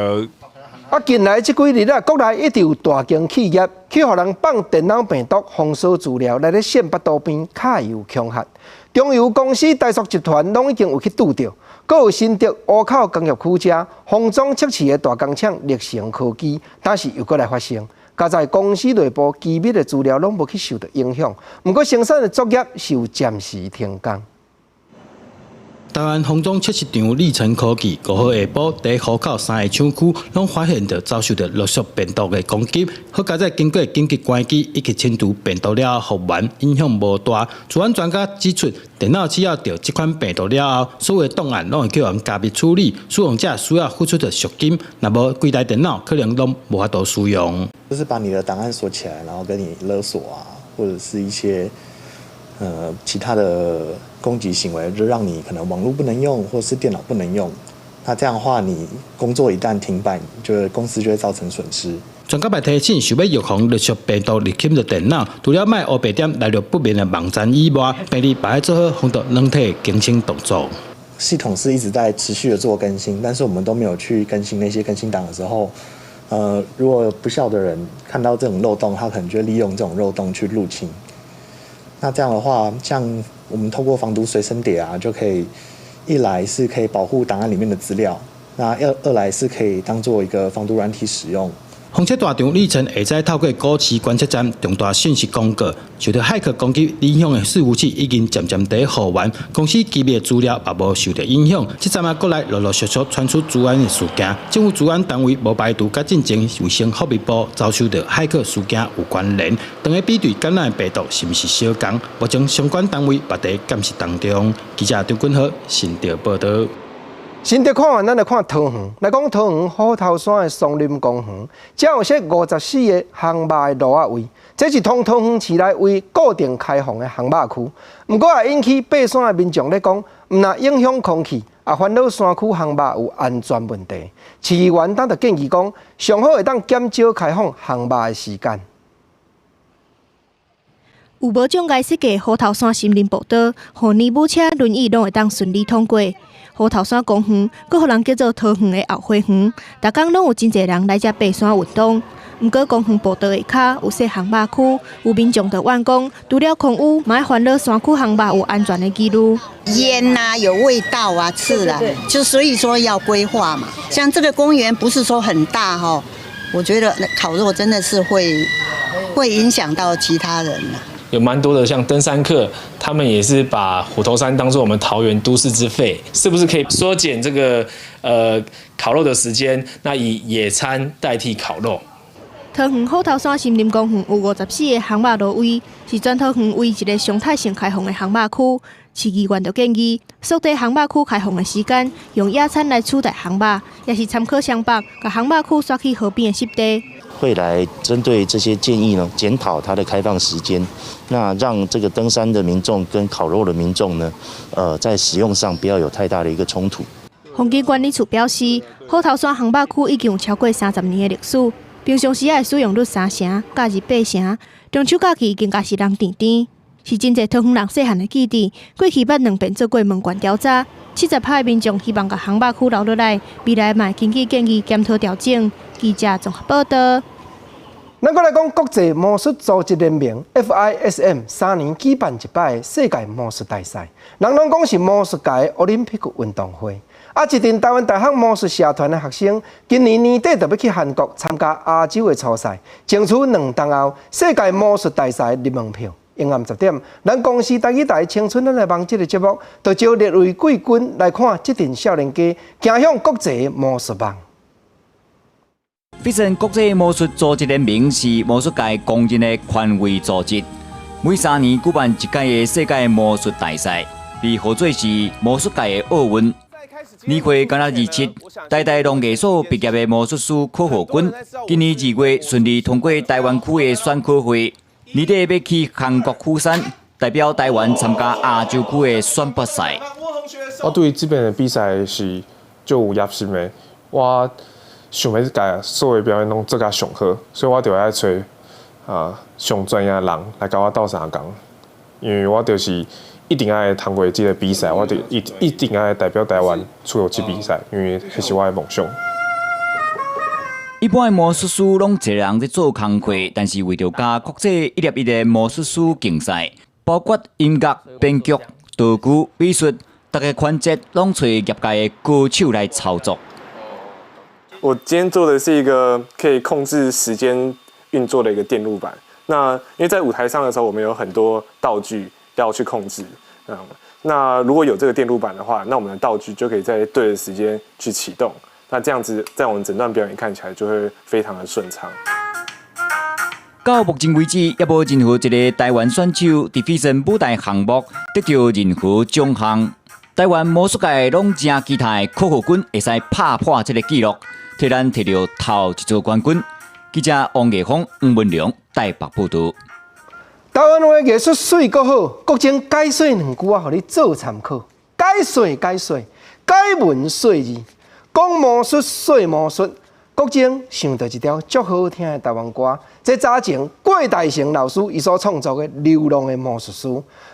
近来这几日国内一直有大型企业去互人放电脑病毒封锁资料，来咧县北道边揩油恐吓。中油公司台塑集团拢已经有去拄到，阁有新竹湖口工业区遮封装测试的大工厂力成科技，但是又阁来发生。加在公司内部机密的资料拢无去受到影响，不过生产的作业是有暂时停工。台湾封装测试场力成科技5号下晡在湖口3个厂区，拢发现到遭受到陆续病毒的攻击。好加在经过紧急关机以及清除病毒了后，复原影响无大。治安专家指出，电脑只要到这款病毒了后，所有的档案拢会叫人加密处理，使用者需要付出的赎金，若无几台电脑可能拢无法度使用。就是把你的档案锁起来，然后跟你勒索啊，或者是一些其他的攻击行为，就让你可能网络不能用，或是电脑不能用。那这样的话，你工作一旦停摆，公司就会造成损失。专家也提醒，想要预防陆续病毒入侵的电脑，除了卖黑白点来路不明的网站以外，病例把做好防毒软体更新动作。系统是一直在持续的做更新，但是我们都没有去更新那些更新档的时候，如果不孝的人看到这种漏洞，他可能就会利用这种漏洞去入侵。那这样的话，像我们透过防毒随身碟啊，就可以一来是可以保护档案里面的资料，那二来是可以当做一个防毒软体使用。封测大厂力成下载透过高市观测站重大信息广告，受到骇客攻击影响的伺服器已经渐渐在复原，公司机密的资料也无受到影响。这阵啊，国内陆陆续续传出治安的事件，政府治安单位无排除甲进前卫生福利部遭受到骇客事件有关联。当个比对感染的病毒是毋是相同，目前相关单位也在监视当中。记者张君豪新竹报道。新竹看完，咱来看桃园。来讲桃园虎头山的松林公园，只有说54个烘肉的炉仔位，这是通桃园市内为固定开放的烘肉区。不过也引起爬山的民众咧讲，唔但影响空气，也烦恼山区烘肉有安全问题。市议员当就建议讲，上好会当减少开放烘肉的时间。有无障碍设计虎头山森林步道，互尼母车、轮椅拢会当顺利通过。虎头山公园，阁互人叫做桃园的后花园，逐工拢有真侪人来遮爬山运动。毋过公园步道下骹有细烘肉区，有民众就怨讲，除了空污，嘛还烦恼山区烘肉有安全的记录。烟啊，有味道啊，刺啦，就所以说要规划嘛。像这个公园不是说很大哈，我觉得烤肉真的是会影响到其他人了。有蛮多的像登山客，他们也是把虎头山当作我们桃园都市之肺，是不是可以缩减这个烤肉的时间？那以野餐代替烤肉。桃园虎头山森林公园有54个烘肉炉位，是全桃园唯一一个常态性开放的烘肉区。市议员就建议缩短烘肉区开放的时间，用野餐来取代烘肉，也是参考湘北，把烘肉区刷去河边的湿地。会来针对这些建议呢，检讨它的开放时间，那让这个登山的民众跟烤肉的民众呢，在使用上不要有太大的一个冲突。风景管理处表示，虎头山烘肉区已经有超过30年的历史，平常时的使用率3成，假日8成，中秋假期更加是人甜甜。是真侪桃园人细汉的记忆，过去捌2遍做过问卷调查，70%的民众希望把烘肉区留落来，未来嘛经济建议检讨调整。记者综合报道。咱再来讲国际魔术组织联盟 FISM 3年举办一摆世界魔术大赛，人拢讲是魔术界的奥林匹克运动会。一群台湾大学魔术社团的学生，今年年底就要去韩国参加亚洲的初赛，争取2冬后世界魔术大赛入门票。阴暗10点，咱公司台语台青春咱来帮这个节目，就招列位贵军来看这阵少年家走向国际魔术梦。费城国际魔术组织联盟是魔术界公认的权威组织，每3年举办一届的世界魔术大赛，被号做是魔术界的奥运。年会今日27，台农艺所毕业的魔术师柯浩君，今年2月顺利通过台湾区的选考会。年底要去韩国釜山，代表台湾参加亚洲区的选拔赛。我对这边的比赛是就有野心的，我想要把所有表演拢做甲上好，所以我就要找上专业的人来跟我斗相共，因为我就是一定要通过这个比赛，我就一定要代表台湾出去比赛，因为那是我的梦想。一般的魔术师拢一个人在做工课，但是为着甲国际1对1的魔术师竞赛，包括音乐、编剧、道具、美术，大家环节拢找业界的高手来操作。我今天做的是一个可以控制时间运作的一个电路板。那因为在舞台上的时候，我们有很多道具要去控制。那如果有这个电路板的话，那我们的道具就可以在对的时间去启动。那这样子，在我们整段表演看起来就会非常的顺畅。到目前为止，也无任何一个台湾选手伫费城舞台项目得到任何奖项。台湾魔术界拢正期待柯浩君会使拍破这个纪录，替咱摕到头一座冠军。记者王艺峰、黄文良台北报道。台湾话艺术水阁好，国情解说2句啊，互你做参考。解说，解文说字。讲魔术说魔术，国情想到一条足好听的台湾歌，这早前郭大成老师伊所创作的《流浪的魔术师》。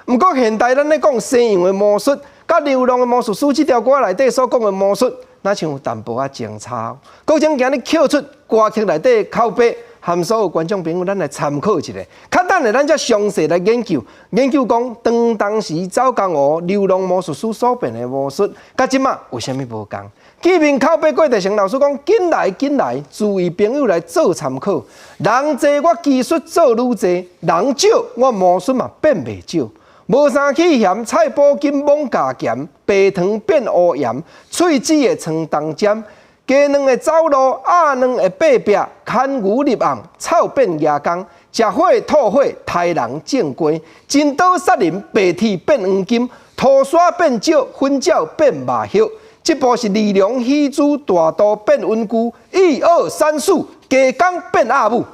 不过现代咱咧讲西洋的魔术，甲《流浪的魔术师》这条歌内底所讲的魔术，那像有淡薄仔情差。国情今日扣出歌曲内底口碑，含所有观众朋友咱来参考一下。较等下咱再详细来研究讲当时赵江湖流浪魔术师所变的魔术，甲即马有啥物无同？见面口碑，郭大成老师讲：紧来，注意朋友来做参考。人多我技术做愈多，人少我魔术嘛变袂少。无啥气嫌，菜脯金猛加咸，白糖变乌盐，喙齿的床当尖，鸡卵的走路，鸭卵的爬壁，牵牛入暗，草变野工，食火吐火，杀人正规，金刀杀人，白铁变黄金，土沙变石，粉鸟变麻叶。这部是力量戏珠大刀变稳固，1、2、3、4，加工变阿母。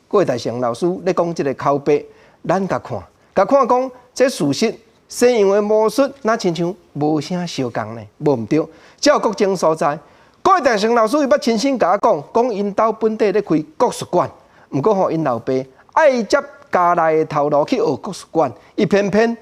郭大成老师咧讲这个口碑，咱甲看讲，这事实西洋的魔术那亲像无啥相共呢，无毋对。只有国情所在。郭大成老师伊捌亲身甲我讲因兜本地咧开国术馆，毋过吼因老爸爱接家内的头路去学国术馆，伊偏偏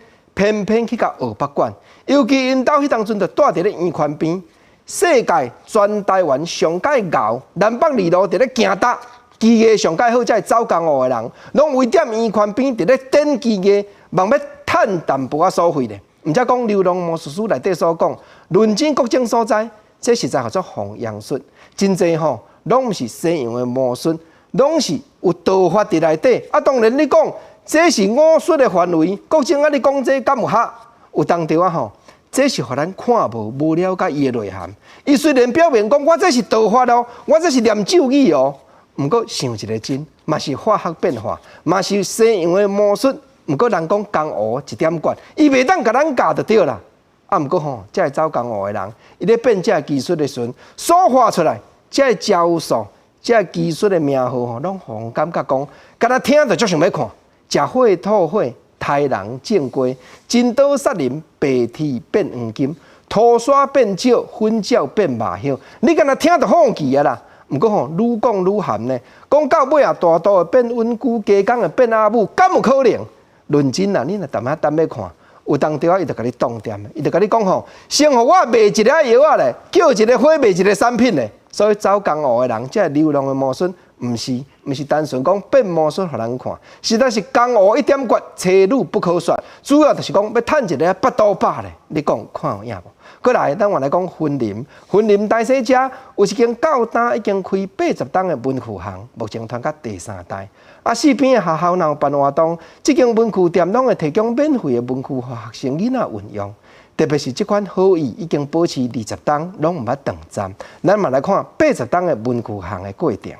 去甲学北馆。尤其因兜迄当阵就住伫咧圆环边，世界全台湾上界牛，南北二路伫咧行搭，技艺上界好，才会走江湖的人，拢围点圆环边伫咧等技艺，望要趁淡薄仔所费咧。毋则讲流浪魔术师内底所讲，论证国情所在，这实在叫做弘扬术。真济吼，拢毋是西洋的魔术，拢是有道法伫内底。啊，当然你讲这是武术的范围，国情啊，你讲这敢有合？有当着啊吼，这是互咱看无了解伊的内涵。伊虽然表面讲我这是道法哦，我这是念咒语哦，毋过想一个真，嘛是化学变化，嘛是西洋的魔术。毋过人讲江湖一点悬，伊袂当甲咱教就对啦。啊，毋过吼，这走江湖的人，伊咧变这技术的时阵，所画出来这招数、这技术的名号吼，拢互人感觉讲，敢若听着足想要看，食火吐火。杀人正规，金刀杀人，白铁变黄金，土沙变石，粉鸟变麻叶。你敢若听着放弃啊啦！毋过吼，愈讲愈含呢。讲到尾啊，大刀会变稳固，加工会变阿母，敢有可能？论真啊，你若淡等要看，有当着啊，伊就甲你动点，伊就甲你讲吼，先互我卖一个药啊咧，叫一个火卖一个产品咧。所以走江湖的人，这流浪的魔术，毋是毋是单纯讲变魔术互人看，实在是江湖一点绝，车路不可选。主要就是讲要趁一个8斗8咧，你讲看有影无？过来，咱换来讲婚林大小姐有一间到单已经开80档的文具行，目前传到第3代。四边的学校若有办活动，这间文具店拢会提供免费的文具互学生囡仔运用。特别是这款好意已经保持20档，拢毋捌断站。咱嘛来看80档的文具行的过程。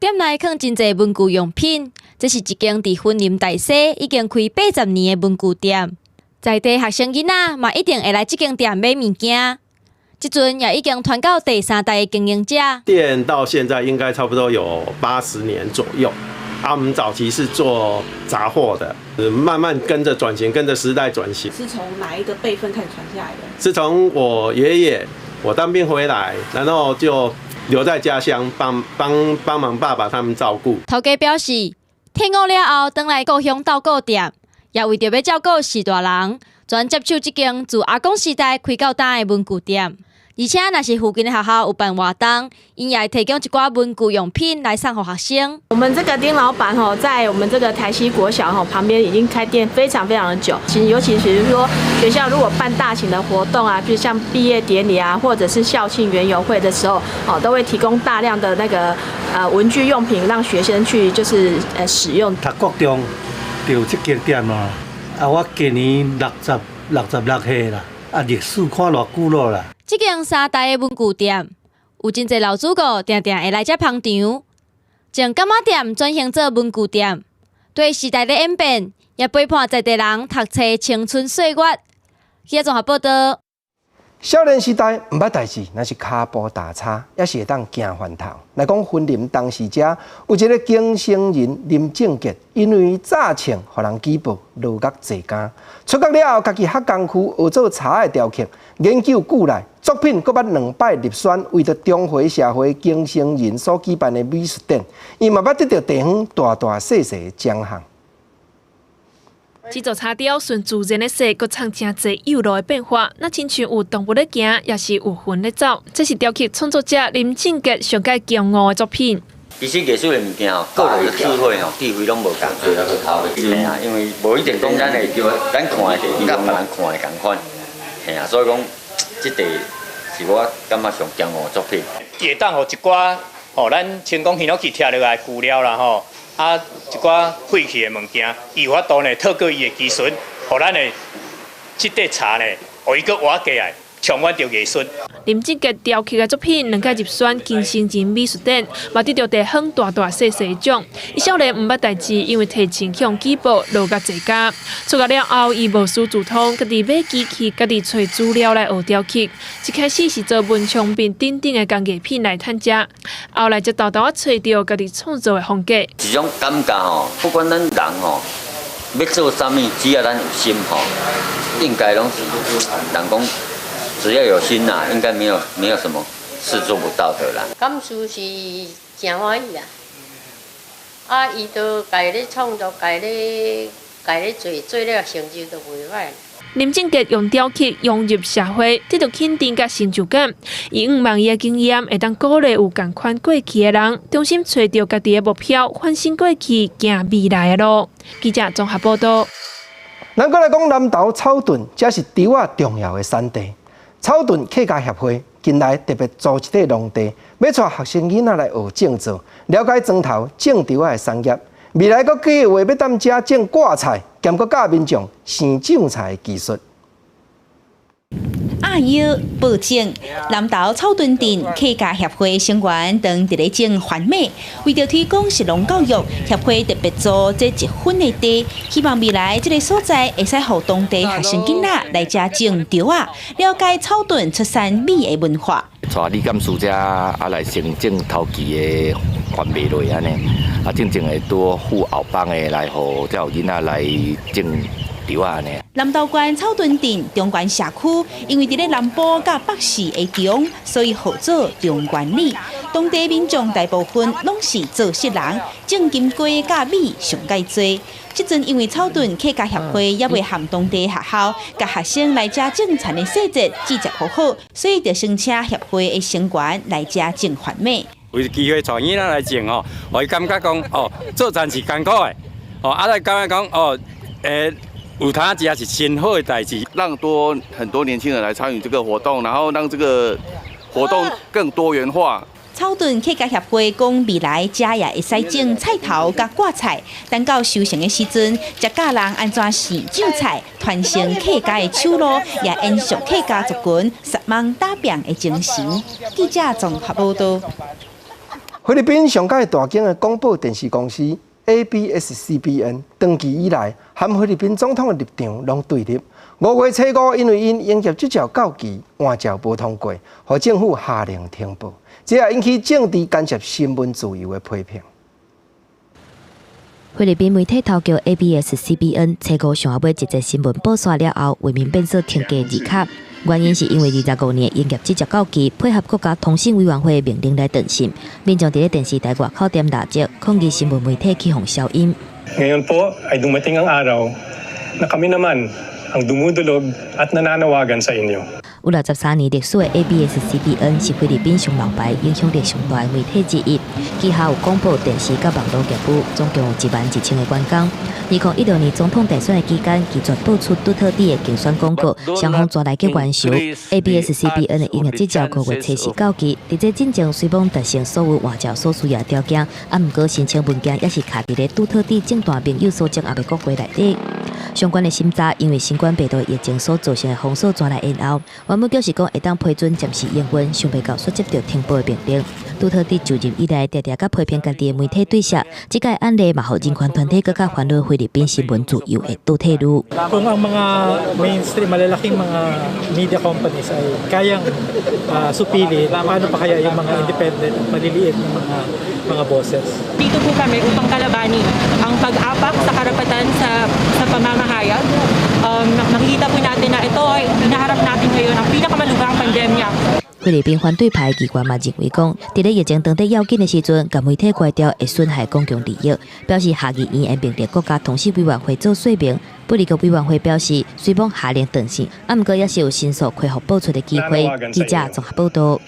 店内放真侪文具用品，这是一间伫婚林大西已经开80年的文具店。在地学生囡仔嘛一定会来这间店买物件。这阵也已经传到第3代的经营者。店到现在应该差不多有80年左右。我们早期是做杂货的，慢慢跟着转型，跟着时代转型。是从哪一个辈分开始传下来的？是从我爷爷，我当兵回来，然后就留在家乡帮忙爸爸他们照顾。头家表示，退伍了后，回来故乡斗顾店，也为着要照顾4大人，专接手这间自阿公时代开到大的文具店。而且，若是附近的学校有办活动，因也提供一寡文具用品来送给学生。我们这个丁老板在我们这个台西国小旁边已经开店非常的久。其实，尤其是说学校如果办大型的活动啊，比如像毕业典礼啊，或者是校庆园游会的时候，都会提供大量的那个文具用品让学生去使用。读国中就有这间店嘛，我今年66岁啦，历史看偌久了啦。这间3代的文具店，有真侪老主顾定定会来这捧场。从柑仔店转型做文具店，对时代的演变，也陪伴在地人读册青春岁月。记者综合报道。少年时代毋捌代志，若是骹步踏叉，也是会当行翻头。来讲婚林当事者，有一个经生人林正杰，因为早请互人举报，落脚坐监。出国了后，家己学工区学做茶的雕刻，研究久来，作品搁捌2摆入选，为着中华社会经生人所举办的美术展，伊嘛捌得到地方大大小小的奖项。这座茶雕顺自然的势，佮创真侪有路的变化。那亲像有动物咧行，也是有魂咧走。这是雕刻创作者林正杰上界骄傲的作品。其实艺术的物件个人的智慧智慧拢无共。嘿啊，因为无一定讲咱看的地方，甲别人看的共款。嘿啊，所以讲，这个是我感觉上骄傲的作品。会当互一寡咱成功耳去摕落来具料啦一寡废弃的物件，伊有法度呢，透过伊的技术，互咱的这块茶呢，互伊搁活过来，充满着艺术。林正杰雕刻的作品能够入选金星人美术展，嘛得到地方大大小小的奖。伊少年毋捌代志，因为提前向举报，落脚坐监。出来了后，伊无师自通，家己买机器，家己找资料来学雕刻。一开始是做文创品等等的工艺品来趁食，后来则偷偷找到家己创造的风格。一种感觉不管咱人要做啥物，只要咱有心应该拢是人讲。只要有心呐，应该没有什么是做不到的啦。感受是真欢喜啦，伊都家咧创作，家咧做了成就都袂歹。林正杰用雕刻融入社会，得到肯定甲成就感。伊希望伊的经验会当鼓励有同款过去的人，重新找到家己的目标，翻新过去，行未来的路。记者综合报道。咱过来讲南投草屯，这是稻仔重要的产地。草屯客家协会近来特别租一块农地，要带学生囡仔来学种植，了解庄头种稻仔的产业。未来佫计划要踮遮种挂菜，兼佫教民众生种菜的技术。阿友报警，南投草屯镇客家协会成员当伫咧种番麦，为着推广食农教育，协会特别租这1分的地，希望未来这个所在会使互当地学生囡仔来遮种稻仔，了解草屯出产米的文化。带李干事者来先种头期的番麦类安尼，正会多赴后帮的来互遮有囡仔来种。南投县草屯镇中原社区，因为伫咧南部甲北市的中，所以号做中原里。当地民众大部分拢是做食人，种金瓜甲米上介多。即阵因为草屯客家协会也未含当地学校，甲学生来遮种田的细节记载好好，所以就申请协会的成员来遮种番麦。为机会带囡仔来种吼，互伊感觉讲哦，做田是艰苦的，哦，来感觉讲哦，有摊子也是真好的代志，让很多年轻人来参与这个活动，然后让这个活动更多元化。草屯客家协会讲，未来家也会使种菜头甲挂菜，等到收成的时阵，才教人安怎洗种菜，传承客家的手路，也延续客家族群十万打拼的精神。记者综合报道。菲律宾上届大间的广播电视公司 ABS-CBN 长期以来，和菲律宾总统的立场拢对立。5月初5，因为因营业这条告期换照无通过，互政府下令停播，这也引起政治干涉新闻自由的批评。菲律宾媒体头条 ABS-CBN 初5上下尾一则新闻报刷了后，为民变做停价二卡。原因是因为25年营业这条告期配合国家通信委员会命令来顿信，民众伫咧电视台外口点蜡烛抗议新闻媒体起哄消音。Ngayon po ay dumating ang araw na kami naman ang dumudulog at nananawagan sa inyo. 有63年历史的 ABS-CBN 是菲律宾上老牌、影响力上大的媒体之一，旗下有广播电视甲网络业务，总共有11000个员工。2016年总统大选的期间，拒绝播出杜特地的竞选广告，双方抓来给援手。ABS-CBN 的营业执照5月初4到期，伫这进程虽望达成所有换照所需要条件，毋过申请文件也是卡伫咧杜特地政党朋友所掌握的国会内底。相关的审查因为新冠病毒疫情所造成的封锁抓来延后，原本就是讲会当批准暂时营运，想袂到所接到停播的命令。杜特地就任以来，常常甲批评家己的媒体对象，这个案例嘛，互人权团体更加烦恼菲律宾新闻自由的倒退路。Kung ang mga mainstream malalaking mga media companies ay kayang supili, paano pa kaya yung mga independent, maliliit na mga bosses? Dito po kami upang kalabani ang pag-apak sa karapatan sa pamamahayag. Nakikita po natin na ito ay hinaharap natin ngayon ang pinakamalubhang pandemya. 菲律宾反对派的议员嘛认为讲，伫咧疫情当地要紧的时阵，甲媒体关掉会损害公共利益，表示下议院会命令国家通讯委员会做说明。不离国委员会表示，虽望下令顿信，毋过也是有申诉恢复播出的机会。记者综合报道。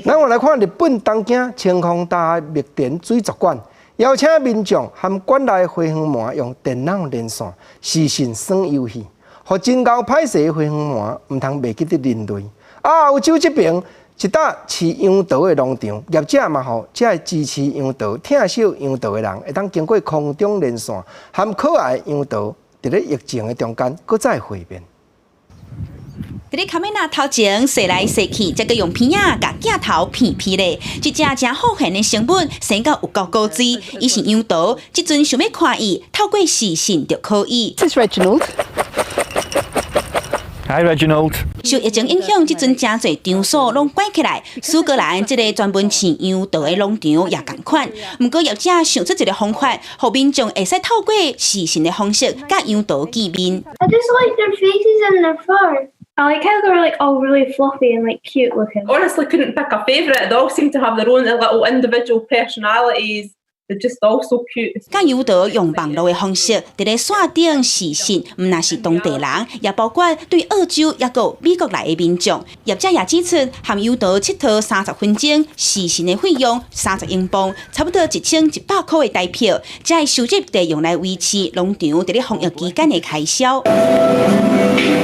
咱我来看日本东京清空大蜜田水族馆，邀请民众和馆内花园鳗用电脑连线视讯耍游戏，互真够歹势的花园鳗唔通袂记得人类。澳洲这边一搭饲羊桃的农场，业者嘛吼，这个支持羊桃、疼惜羊桃的人，会当经过空中连线，和可爱羊桃伫咧疫情的中间，搁再会面。伫咧卡梅拉头前踅来踅去，再个用片仔甲镜头片片咧，一只真好看的成本，生到有够高级。伊是羊桃，即阵想要看伊，透过视讯就可以。This is Reginald。Hi Reginald。受疫情影响，即阵真侪场所拢关起来。苏格兰即个专门饲羊桃的农场也共款，毋过业者想出一个方法，互民众会使透过视讯的方式，甲羊桃见面。I just like their faces and their fur. I like how they're like all really fluffy and like cute looking. Honestly, couldn't pick a favourite. They all seem to have their own little individual personalities. They're just all so cute. 甲羊桃用网络的方式，伫咧线顶视讯，毋那是当地人，也包括对澳洲也有美国来的民众。业者也指出，含羊桃佚佗30分钟，视讯的费用30英镑，差不多1100块的台票，才会收入地用来维持农场伫咧防疫期间的开销。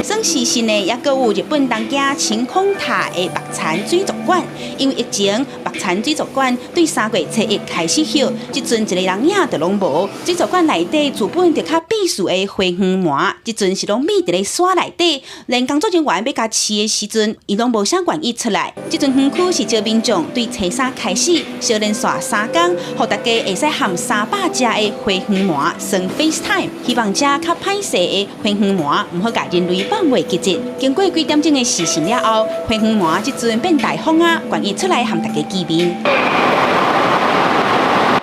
算视讯的也阁有日本东京晴空塔的白田水族馆，因为疫情，白田水族馆对3月初1开始休。即阵一个人影就拢无，水族馆内底原本就较避暑的花园鳗，即阵是拢秘伫咧山内底，连工作人员要甲饲的时阵，伊拢无啥愿意出来。即阵园区是招民众对初三开始小连续3天，互大家会使含300只的花园鳗算 FaceTime， 希望这较歹势的花园鳗毋好甲人类放袂记节。经过几点钟的视讯了后，花园鳗即阵变大方啊，愿意出来和大家见面。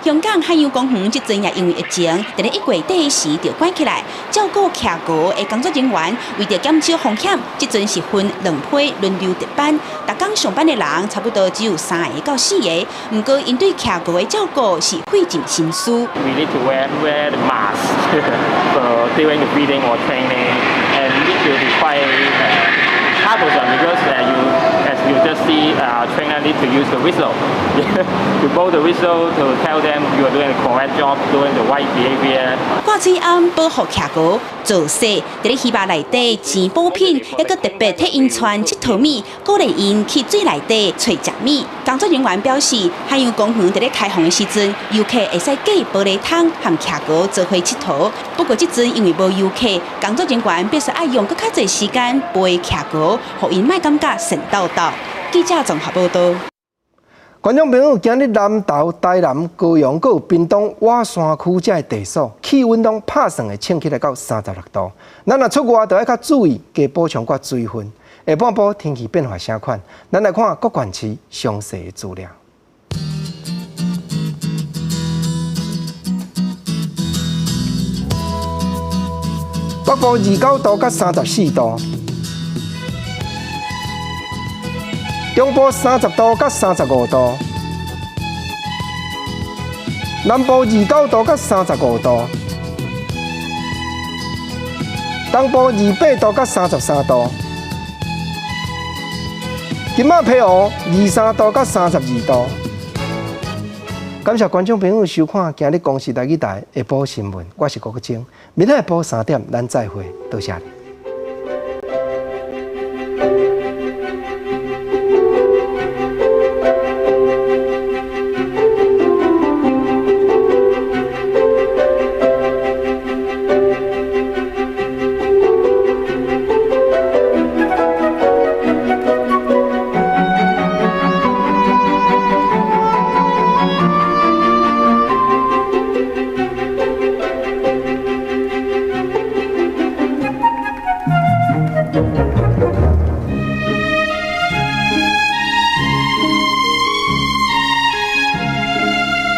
香港海洋公园即阵也因为疫情，伫咧1月底时就关起来。照顾徛过的工作人员为着减少风险，即阵是分2批轮流值班。逐工上班的人差不多只有3个到4个，不过因对徛过的照顾是费尽心思。We need to wear the mask for during the feeding or training, and it will be quite troublesome because you, as we you just see trainer need to use the whistle. You blow the whistle to tell them you are doing the correct job, doing the right behavior. 挂水暗保护骑狗，做细伫咧鱼肉内底钱补品，一个特别替因穿佚佗米，鼓励因去水内底找食米。工作人员表示，海洋公园伫咧开放的时阵，游客会使寄玻璃桶和骑狗做伙佚佗。不过即阵因为无游客，工作人员必须爱用更较侪时间陪骑狗，互因莫感觉神叨叨。记者综合报道。观众朋友，今日南投、台南、高雄、还有屏东瓦山区这的地数，气温拢拍算会升起来到36度。咱若出外，就要较注意，加补充寡水分。下半部天气变化啥款？咱来看各县市详细的资料。北部29度到34度，中部30度到35度，南部29度到35度，东部28度到33度。今仔皮湖23度到32度。感谢观众朋友收看今日公视台语台下晡新闻，我是郭国清，明仔下晡3点咱再会，多谢你。